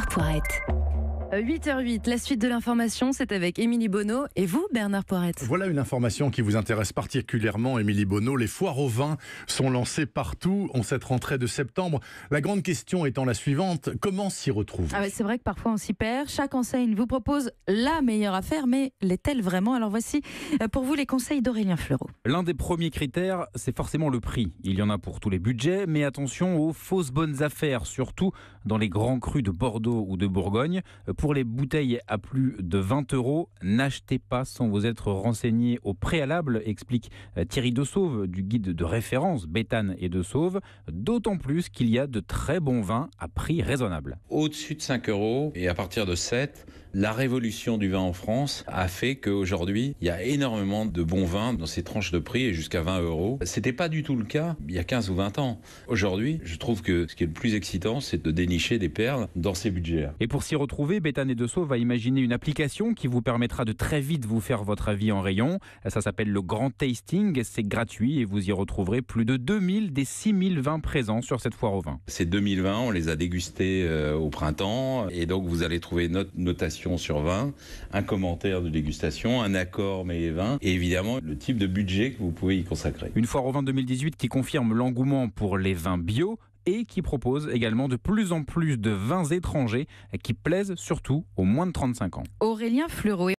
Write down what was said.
Poirette. 8h08, la suite de l'information, c'est avec Émilie Bonneau. Et vous, Bernard Poirette? Voilà une information qui vous intéresse particulièrement, Émilie Bonneau. Les foires au vin sont lancées partout en cette rentrée de septembre. La grande question étant la suivante, comment s'y retrouver? C'est vrai que parfois on s'y perd. Chaque enseigne vous propose la meilleure affaire, mais l'est-elle vraiment? Alors voici pour vous les conseils d'Aurélien Fleureau. L'un des premiers critères, c'est forcément le prix. Il y en a pour tous les budgets, mais attention aux fausses bonnes affaires, surtout dans les grands crus de Bordeaux ou de Bourgogne. Pour les bouteilles à plus de 20 €, n'achetez pas sans vous être renseigné au préalable, explique Thierry Dessauve du guide de référence Béthane et Dessauve, d'autant plus qu'il y a de très bons vins à prix raisonnable. Au-dessus de 5 € et à partir de 7, la révolution du vin en France a fait qu'aujourd'hui, il y a énormément de bons vins dans ces tranches de prix et jusqu'à 20 €. C'était pas du tout le cas il y a 15 ou 20 ans. Aujourd'hui, je trouve que ce qui est le plus excitant, c'est de dénicher des perles dans ces budgets. Et pour s'y retrouver, Béthane et Dessauve va imaginer une application qui vous permettra de très vite vous faire votre avis en rayon. Ça s'appelle le Grand Tasting, c'est gratuit et vous y retrouverez plus de 2000 des 6000 vins présents sur cette foire au vin. Ces 2000 vins, on les a dégustés au printemps et donc vous allez trouver notre notation sur 20, un commentaire de dégustation, un accord mais les vins et évidemment le type de budget que vous pouvez y consacrer. Une foire au vin 2018 qui confirme l'engouement pour les vins bio et qui propose également de plus en plus de vins étrangers qui plaisent surtout aux moins de 35 ans. Aurélien Fleureau.